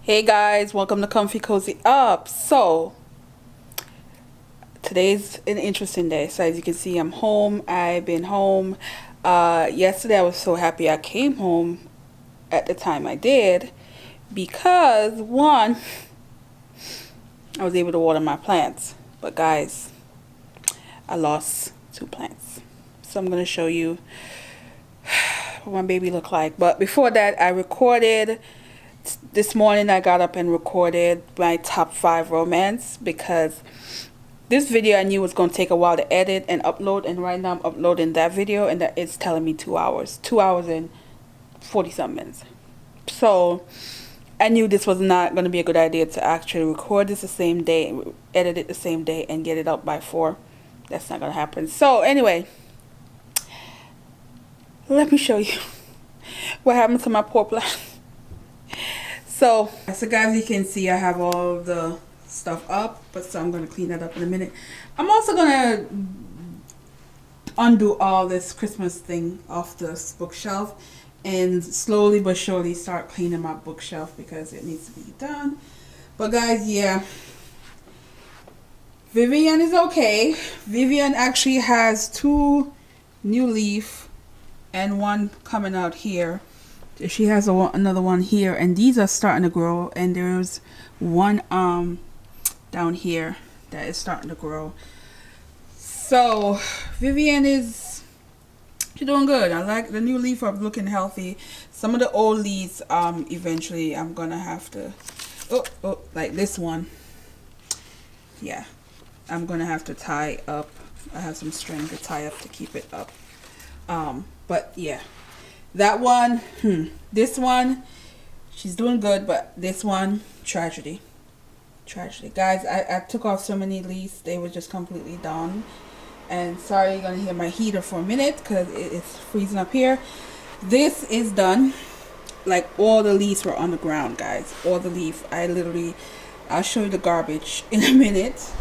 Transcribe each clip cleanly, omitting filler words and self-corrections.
Hey guys, welcome to Comfy Cozy Up. So today's an interesting day. So as you can see, I'm home. I've been home. Yesterday I was so happy I came home at the time I did because one, I was able to water my plants. But guys, I lost 2 plants. So I'm gonna show you what my baby looked like. But before that, I recorded. This morning I got up and recorded my top 5 romance because this video I knew was going to take a while to edit and upload, and right now I'm uploading that video and that it's telling me 2 hours. 2 hours and 40 some minutes. So I knew this was not going to be a good idea to actually record this the same day, edit it the same day, and get it up by 4. That's not going to happen. So anyway, let me show you what happened to my poor plant. So guys, you can see I have all the stuff up, but so I'm going to clean that up in a minute. I'm also going to undo all this Christmas thing off this bookshelf and slowly but surely start cleaning my bookshelf because it needs to be done. But guys, yeah, Vivian is okay. Vivian actually has 2 new leaf and 1 coming out here. She has another one here, and these are starting to grow, and there's 1 down here that is starting to grow. So Vivian she's doing good. I like the new leaf are looking healthy. Some of the old leaves eventually I'm gonna have to like this one, yeah, I'm gonna have to tie up. I have some string to tie up to keep it up. But yeah, that one, this one, she's doing good, but this one, tragedy. Guys, I took off so many leaves, they were just completely done. And sorry, you're gonna hear my heater for a minute because it's freezing up here. This is done. Like, all the leaves were on the ground, guys. All the leaf. I'll show you the garbage in a minute.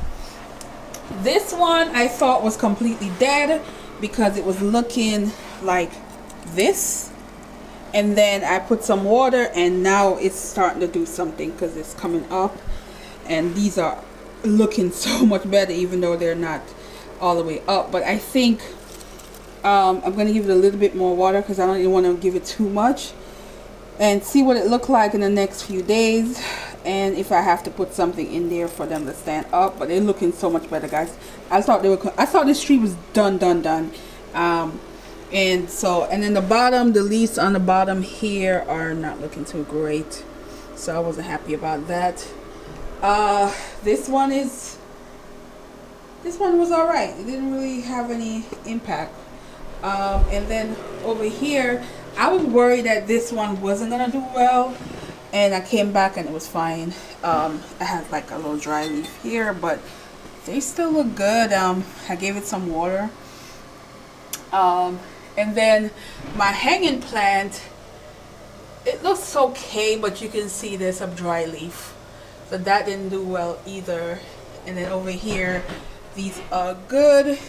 This one I thought was completely dead because it was looking like this, and then I put some water and now it's starting to do something because it's coming up, and these are looking so much better even though they're not all the way up. But I think I'm going to give it a little bit more water because I don't even want to give it too much, and see what it look like in the next few days, and if I have to put something in there for them to stand up. But they're looking so much better, guys. I thought this tree was done. And then the bottom, the leaves on the bottom here are not looking too great, so I wasn't happy about that. This one was all right. It didn't really have any impact. And then over here, I was worried that this one wasn't gonna do well, and I came back and it was fine. I had like a little dry leaf here, but they still look good. I gave it some water. And then my hanging plant, it looks okay, but you can see there's some dry leaf, so that didn't do well either. And then over here, these are good.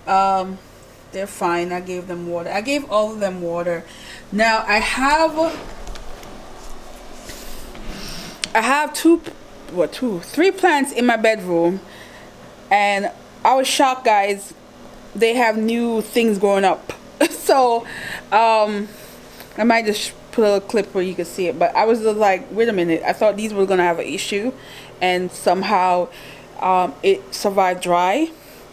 They're fine. I gave them water. I gave all of them water. Now I have 3 plants in my bedroom, and I was shocked, guys. They have new things growing up. So I might just put a clip where you can see it, but I was just like, wait a minute, I thought these were gonna have an issue, and somehow it survived dry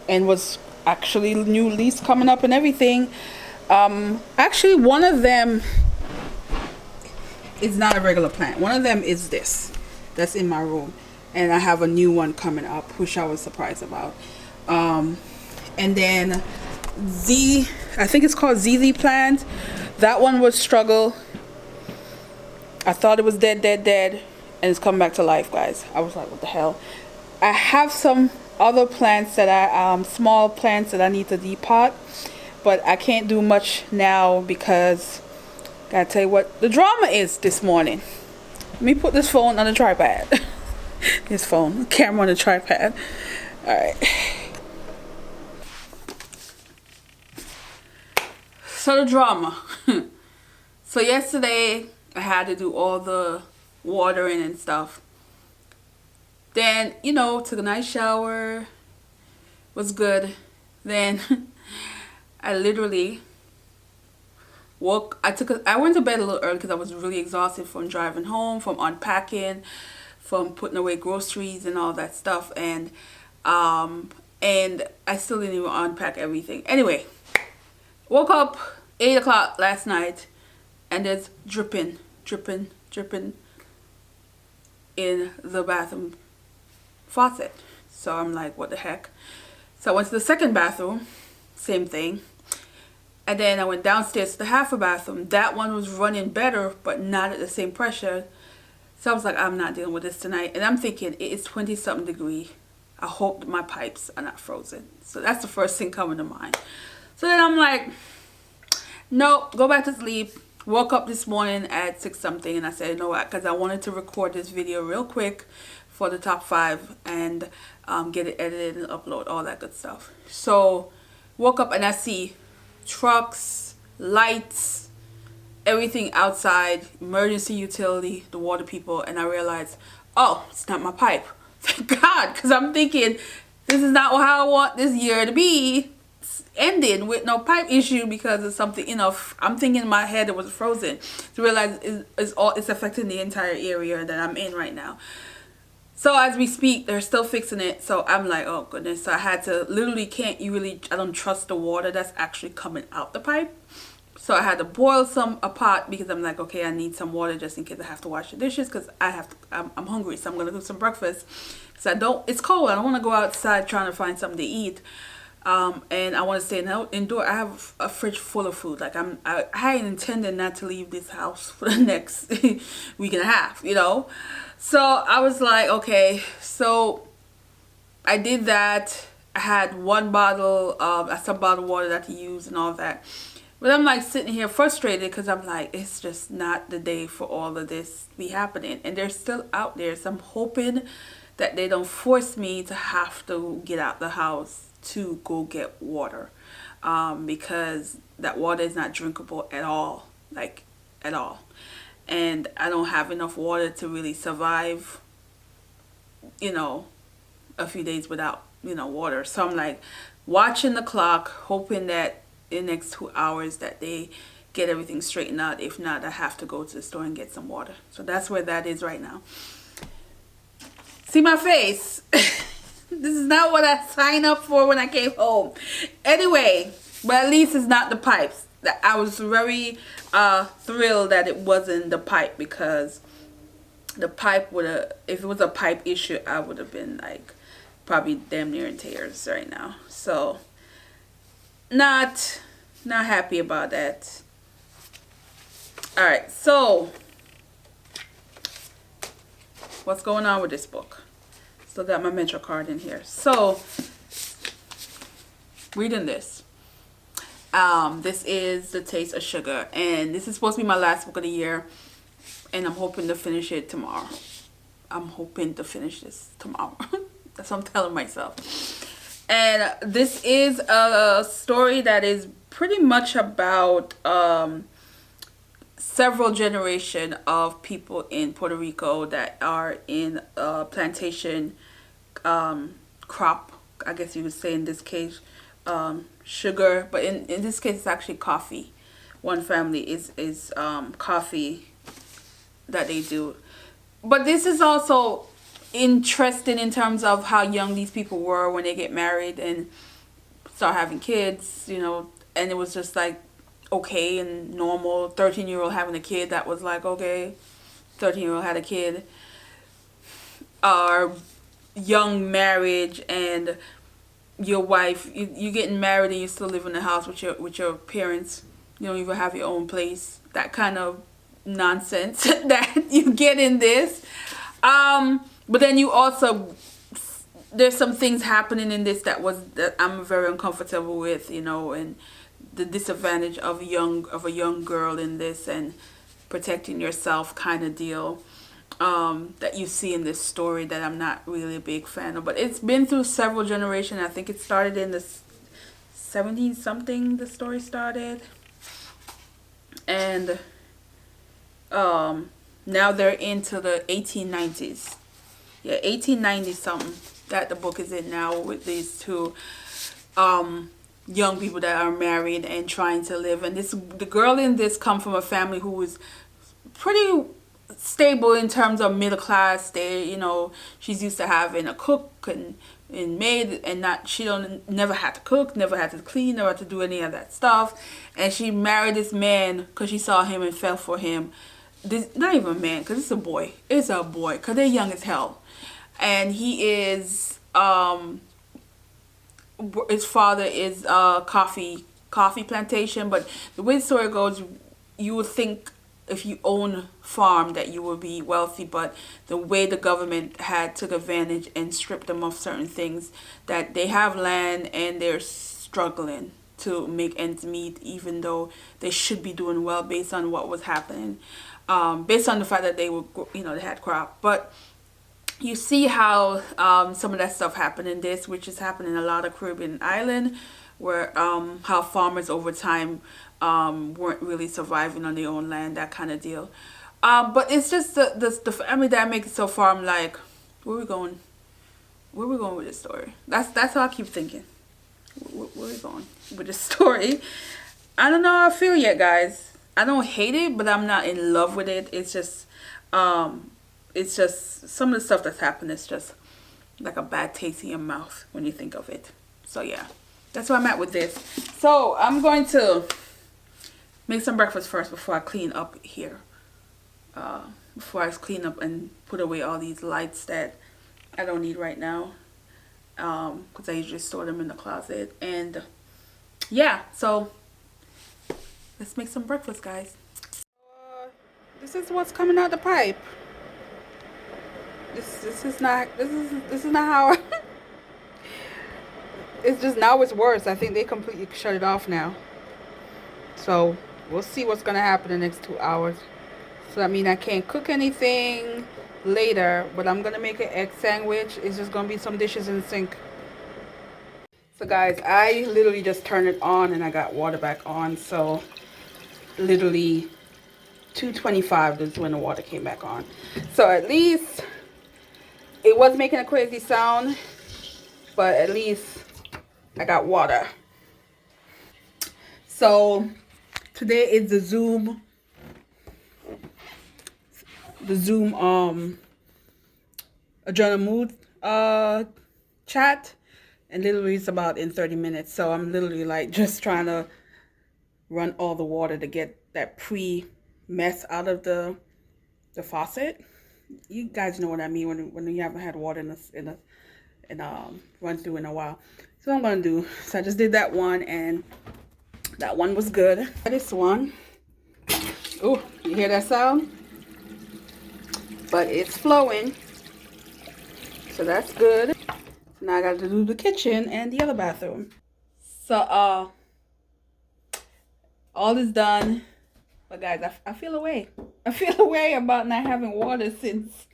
and was actually new leaves coming up and everything. Actually, one of them is not a regular plant. One of them is this that's in my room, and I have a new one coming up, which I was surprised about. And then I think it's called ZZ plant. That one was struggle. I thought it was dead, and it's coming back to life, guys. I was like, what the hell? I have some other plants that small plants that I need to depot, but I can't do much now because gotta tell you what the drama is this morning. Let me put this phone on the tripod. Camera on the tripod. All right. So the drama. So yesterday I had to do all the watering and stuff. Then, you know, took a nice shower, was good. Then I literally I went to bed a little early because I was really exhausted from driving home, from unpacking, from putting away groceries and all that stuff. And I still didn't even unpack everything. Anyway, woke up 8 o'clock last night, and there's dripping in the bathroom faucet. So I'm like, what the heck? So I went to the second bathroom, same thing. And then I went downstairs to the half a bathroom. That one was running better, but not at the same pressure. So I was like, I'm not dealing with this tonight. And I'm thinking, it is 20-something degree. I hope my pipes are not frozen. So that's the first thing coming to mind. So then I'm like, nope, go back to sleep. Woke up this morning at 6-something, and I said, you know what, because I wanted to record this video real quick for the top 5 and get it edited and upload, all that good stuff. So woke up and I see trucks, lights, everything outside, emergency utility, the water people, and I realized, oh, it's not my pipe. Thank God, because I'm thinking, this is not how I want this year to be. Ending with no pipe issue because of something, you know, I'm thinking in my head it was frozen. To realize it's affecting the entire area that I'm in right now. So as we speak, they're still fixing it. So I'm like, oh goodness. So I had to literally I don't trust the water that's actually coming out the pipe. So I had to boil a pot because I'm like, okay, I need some water just in case I have to wash the dishes because I'm hungry. So I'm going to do some breakfast. So it's cold. I don't want to go outside trying to find something to eat. And I want to stay indoor. I have a fridge full of food. Like I intended not to leave this house for the next week and a half, you know. So I was like, okay. So I did that. I had some bottled water that I use and all that. But I'm like sitting here frustrated because I'm like, it's just not the day for all of this to be happening. And they're still out there. So I'm hoping that they don't force me to have to get out the house to go get water, because that water is not drinkable at all, like at all. And I don't have enough water to really survive, you know, a few days without, you know, water. So I'm like watching the clock, hoping that in the next 2 hours that they get everything straightened out. If not, I have to go to the store and get some water. So that's where that is right now. See my face? This is not what I signed up for when I came home. Anyway, but at least it's not the pipes. I was very thrilled that it wasn't the pipe, because the pipe would have, if it was a pipe issue, I would have been like probably damn near in tears right now. So not happy about that. All right, so what's going on with this book? Still got my Metro card in here. So, reading this. This is The Taste of Sugar. And this is supposed to be my last book of the year. And I'm hoping to finish it tomorrow. I'm hoping to finish this tomorrow. That's what I'm telling myself. And this is a story that is pretty much about several generations of people in Puerto Rico that are in a plantation crop, I guess you would say in this case, sugar, but in this case it's actually coffee. One family is coffee that they do. But this is also interesting in terms of how young these people were when they get married and start having kids, you know, and it was just like okay and normal. 13-year-old having a kid, that was like okay. 13-year-old had a kid. Or young marriage and your wife, you getting married and you still live in the house with your parents. You don't even have your own place. That kind of nonsense that you get in this. But then you also, there's some things happening in this that I'm very uncomfortable with, you know, and the disadvantage of a young girl in this and protecting yourself kind of deal that you see in this story that I'm not really a big fan of. But it's been through several generations. I think it started in the 70s something, the story started. And Now they're into the 1890s. Yeah, 1890 something that the book is in now, with these two young people that are married and trying to live. And the girl in this come from a family who was pretty stable in terms of middle class. She's used to having a cook and maid, and she don't never had to cook, never had to clean, never had to do any of that stuff. And she married this man because she saw him and fell for him. This not even a man, because it's a boy. It's a boy, because they're young as hell. And he is his father is a coffee plantation. But the way the story goes, you would think if you own farm that you would be wealthy, but the way the government had took advantage and stripped them of certain things, that they have land and they're struggling to make ends meet, even though they should be doing well based on what was happening, based on the fact that they were, they had crop. But you see how some of that stuff happened in this, which is happening in a lot of Caribbean island, where how farmers over time weren't really surviving on their own land, that kind of deal. But it's just the family dynamic so far. I'm like, where we going? Where we going with this story? That's how I keep thinking. Where we going with this story? I don't know how I feel yet, guys. I don't hate it, but I'm not in love with it. It's just some of the stuff that's happened is just like a bad taste in your mouth when you think of it. So yeah, that's where I'm at with this. So I'm going to make some breakfast first before I clean up here. Before I clean up and put away all these lights that I don't need right now. Because I usually store them in the closet. And yeah, so let's make some breakfast, guys. This is what's coming out the pipe. This is not how. It's just now it's worse. I think they completely shut it off now. So we'll see what's gonna happen in the next 2 hours. So I mean, I can't cook anything later, but I'm gonna make an egg sandwich. It's just gonna be some dishes in the sink. So guys, I literally just turned it on and I got water back on. So literally 2:25 is when the water came back on. So at least it was making a crazy sound, but at least I got water. So today is the Zoom a journal mood chat, and literally it's about in 30 minutes. So I'm literally like just trying to run all the water to get that pre-mess out of the faucet. You guys know what I mean when you haven't had water in run through in a while. So I'm gonna do. So I just did that one, and that one was good. This one, oh, you hear that sound? But it's flowing, so that's good. So now I got to do the kitchen and the other bathroom. So all is done. But guys, I feel away. I feel away about not having water since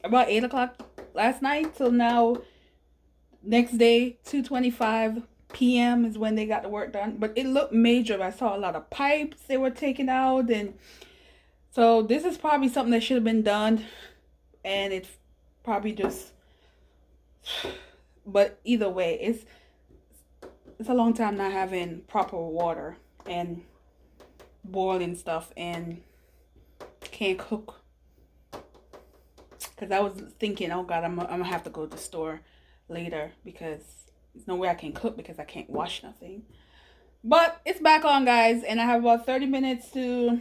about 8 o'clock last night till now. Next day, 2:25 p.m. is when they got the work done. But it looked major. I saw a lot of pipes they were taking out, and so this is probably something that should have been done, and it's probably just. But either way, it's a long time not having proper water and boiling stuff, and can't cook. Because I was thinking, oh God, I'm gonna have to go to the store later because there's no way I can cook because I can't wash nothing. But it's back on, guys, and I have about 30 minutes to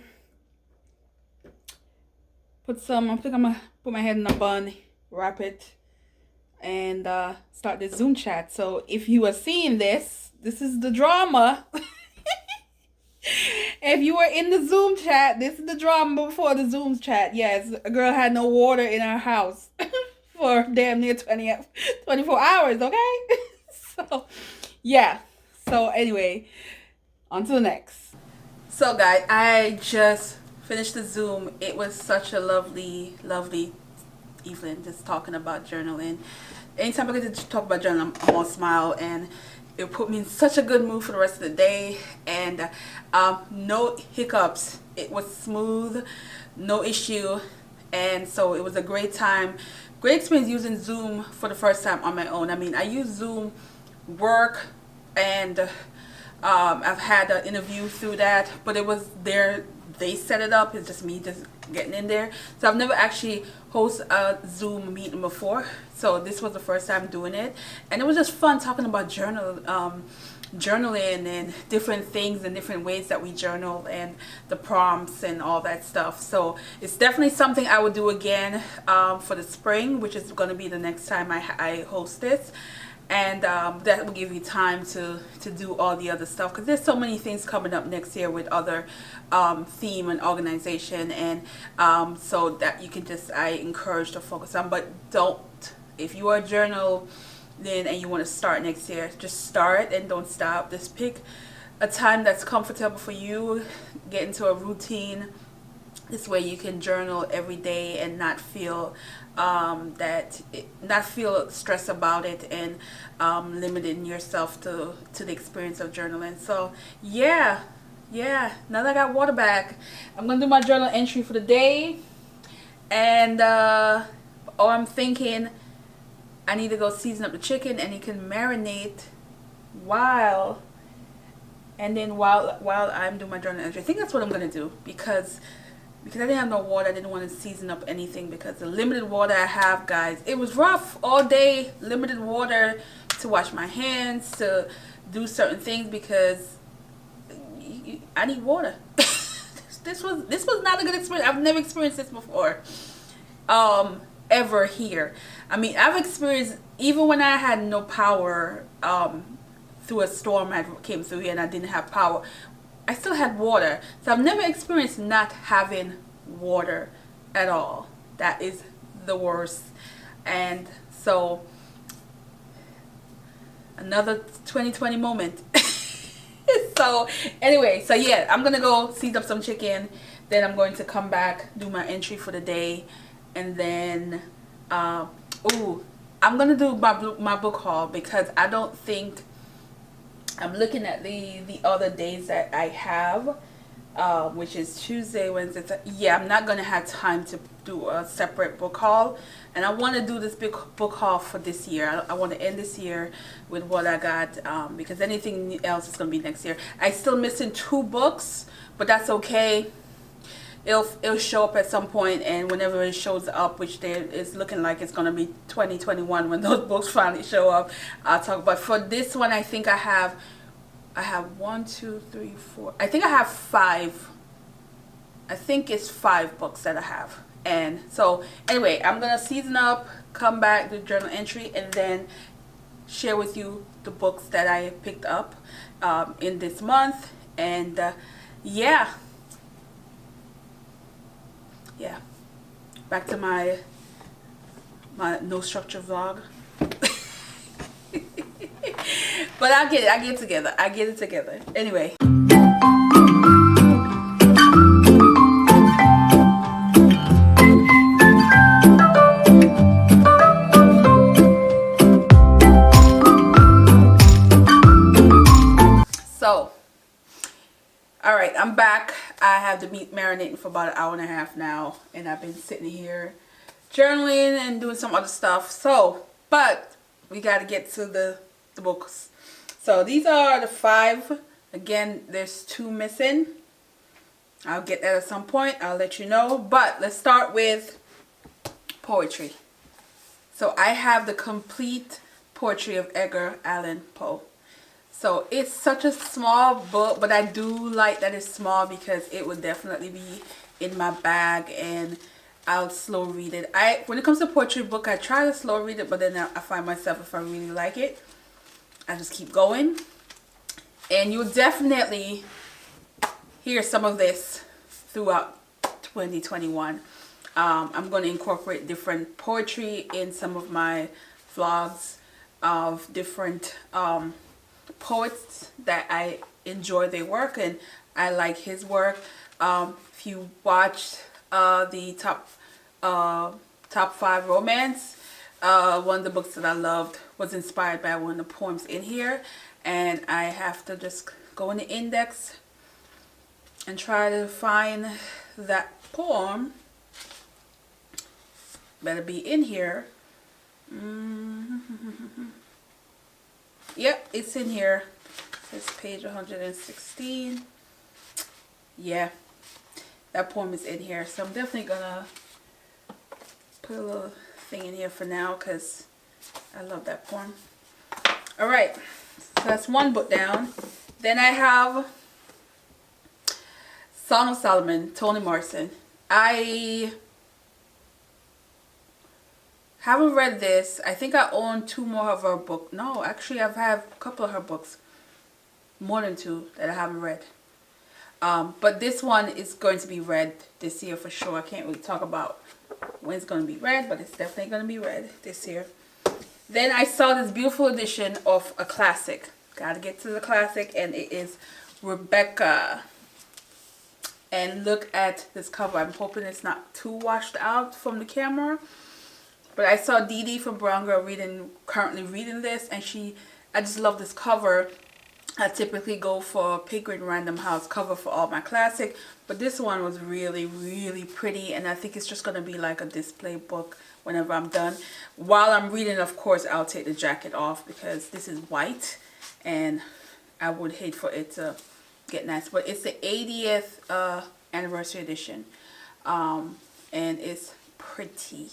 I think I'm gonna put my head in a bun, wrap it, and start the Zoom chat. So if you are seeing this is the drama. If you were in the Zoom chat, this is the drama before the Zoom chat. Yes, a girl had no water in her house for damn near 24 hours, okay? So, yeah. So, anyway, on to the next. So, guys, I just finished the Zoom. It was such a lovely, lovely evening just talking about journaling. Anytime I get to talk about journaling, I'm all smile, and it put me in such a good mood for the rest of the day. And no hiccups it was smooth, no issue. And so it was a great time, great experience using Zoom for the first time on my own. I mean, I use Zoom work, and I've had an interview through that, but it was there, they set it up. It's just me just getting in there. So I've never actually hosted a Zoom meeting before, so this was the first time doing it, and it was just fun talking about journaling and different things and different ways that we journal and the prompts and all that stuff. So it's definitely something I would do again for the spring, which is going to be the next time I host this. And that will give you time to do all the other stuff, because there's so many things coming up next year with other theme and organization, and so that you can just, I encourage to focus on. But don't, if you are a journal then and you want to start next year, just start and don't stop. Just pick a time that's comfortable for you, get into a routine. This way you can journal every day and not feel not feel stressed about it, and limiting yourself to the experience of journaling. So yeah, now that I got water back, I'm gonna do my journal entry for the day. And I'm thinking I need to go season up the chicken, and it can marinate while I'm doing my journal entry. I think that's what I'm gonna do, because I didn't have no water. I didn't want to season up anything, because the limited water I have, guys, it was rough all day. Limited water to wash my hands, to do certain things, because I need water. This was not a good experience. I've never experienced this before, ever here. I mean, I've experienced, even when I had no power, through a storm I came through here and I didn't have power, I still had water. So I've never experienced not having water at all. That is the worst. And so another 2020 moment. So anyway, so yeah, I'm gonna go season up some chicken, then I'm going to come back, do my entry for the day, and then I'm gonna do my book haul, because I don't think, I'm looking at the other days that I have, which is Tuesday, Wednesday. Yeah, I'm not going to have time to do a separate book haul. And I want to do this big book haul for this year. I want to end this year with what I got, because anything else is going to be next year. I'm still missing 2 books, but that's okay. It'll show up at some point, and whenever it shows up, which is looking like it's going to be 2021 when those books finally show up, I'll talk about. For this one, I think I have 1, 2, 3, 4. I think I have 5. I think it's 5 books that I have. And so anyway, I'm going to season up, come back, do journal entry, and then share with you the books that I picked up in this month. And yeah, back to my no structure vlog. But I get it together. Anyway, so all right, I'm back. I have the meat marinating for about 1.5 hours now, and I've been sitting here journaling and doing some other stuff. So, but we got to get to the books. So these are the 5. Again, there's 2 missing. I'll get that at some point. I'll let you know. But let's start with poetry. So I have the complete poetry of Edgar Allan Poe. So it's such a small book, but I do like that it's small, because it would definitely be in my bag, and I'll slow read it. When it comes to poetry book, I try to slow read it, but then I find myself, if I really like it, I just keep going. And you'll definitely hear some of this throughout 2021. I'm going to incorporate different poetry in some of my vlogs of different poets that I enjoy their work, and I like his work. If you watched the top 5 romance, one of the books that I loved was inspired by one of the poems in here, and I have to just go in the index and try to find that poem. Better be in here. Yep, it's in here. It's page 116. Yeah, that poem is in here. So I'm definitely gonna put a little thing in here for now because I love that poem. Alright, so that's one book down. Then I have Song of Solomon, Toni Morrison. I haven't read this. I think I own 2 more of her books. No, actually I've had a couple of her books. More than 2 that I haven't read. But this one is going to be read this year for sure. I can't really talk about when it's going to be read, but it's definitely going to be read this year. Then I saw this beautiful edition of a classic. Gotta get to the classic, and it is Rebecca. And look at this cover. I'm hoping it's not too washed out from the camera. But I saw Dee Dee from Brown Girl currently reading this, and I just love this cover. I typically go for Penguin Random House cover for all my classic, but this one was really, really pretty, and I think it's just going to be like a display book whenever I'm done. While I'm reading, of course, I'll take the jacket off because this is white, and I would hate for it to get nice. But it's the 80th anniversary edition, and it's pretty.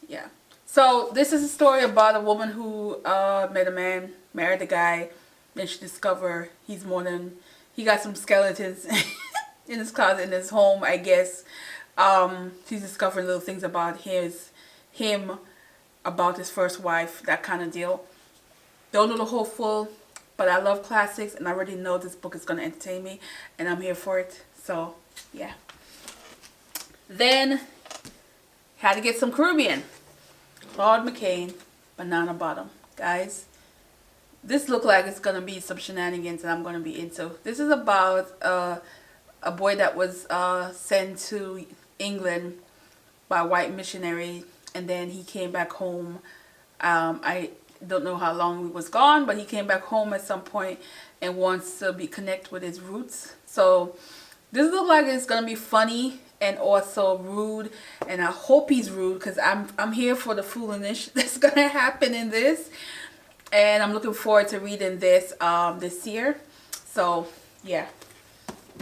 Yeah. So this is a story about a woman who met a man, married a guy. Then she discovered he got some skeletons in his closet in his home, I guess. She's discovering little things about him, about his first wife, that kind of deal. They're a little hopeful, but I love classics, and I already know this book is going to entertain me, and I'm here for it. So, yeah. Then, had to get some Caribbean. Claude McCain, Banana Bottom. Guys, this looked like it's going to be some shenanigans that I'm going to be into. This is about a boy that was sent to England by a white missionary, and then he came back home. I don't know how long he was gone, but he came back home at some point and wants to connect with his roots. So this looks like it's going to be funny and also rude, and I hope he's rude because I'm here for the foolishness that's going to happen in this. And I'm looking forward to reading this this year. So, yeah.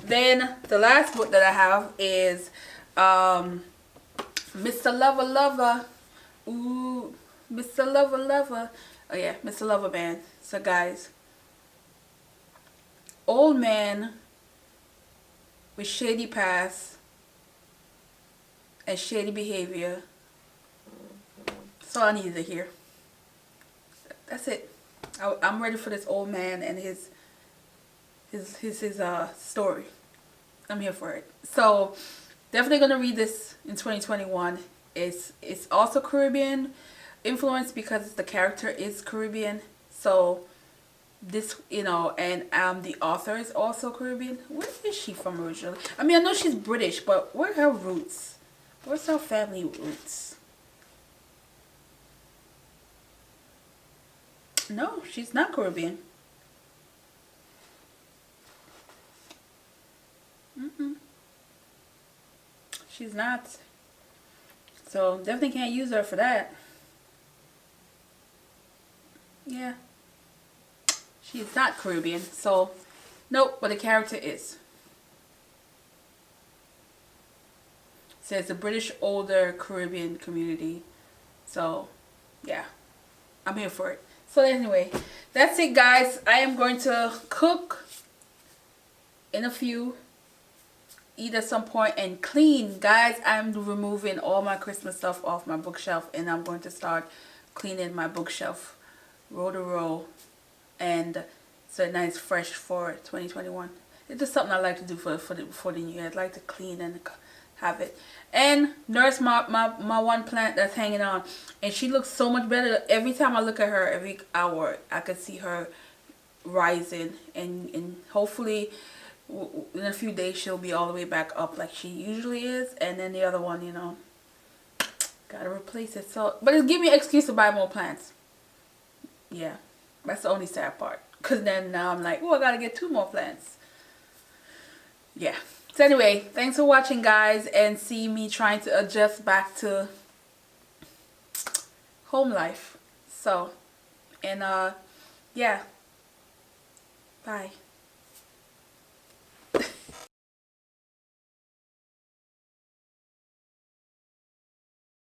Then, the last book that I have is Mr. Lover Lover. Ooh, Mr. Lover Lover. Oh, yeah, Mr. Lover Man. So, guys. Old man with shady past and shady behavior. That's all I needed to hear. That's it. I'm ready for this old man and his story. I'm here for it. So definitely gonna read this in 2021. It's also Caribbean influence because the character is Caribbean. So this, and the author is also Caribbean. Where is she from originally? I mean, I know she's British, but where are her roots? Where's her family roots? No, she's not Caribbean. She's not. So definitely can't use her for that. Yeah. She's not Caribbean. So, nope, but the character is. It says the British older Caribbean community. So, yeah. I'm here for it. So anyway, that's it, guys. I am going to cook in a few, eat at some point, and clean. Guys, I'm removing all my Christmas stuff off my bookshelf, and I'm going to start cleaning my bookshelf row to row, and so nice fresh for 2021. It's just something I like to do for the new year. I'd like to clean and have it and nurse my one plant that's hanging on, and she looks so much better every time I look at her. Every hour I could see her rising, and hopefully in a few days she'll be all the way back up like she usually is. And then the other one, gotta replace it. So, but it's giving me an excuse to buy more plants. Yeah, that's the only sad part, because then now I'm like, oh, I gotta get 2 more plants. Yeah. So anyway, thanks for watching, guys, and see me trying to adjust back to home life. So, and yeah, bye.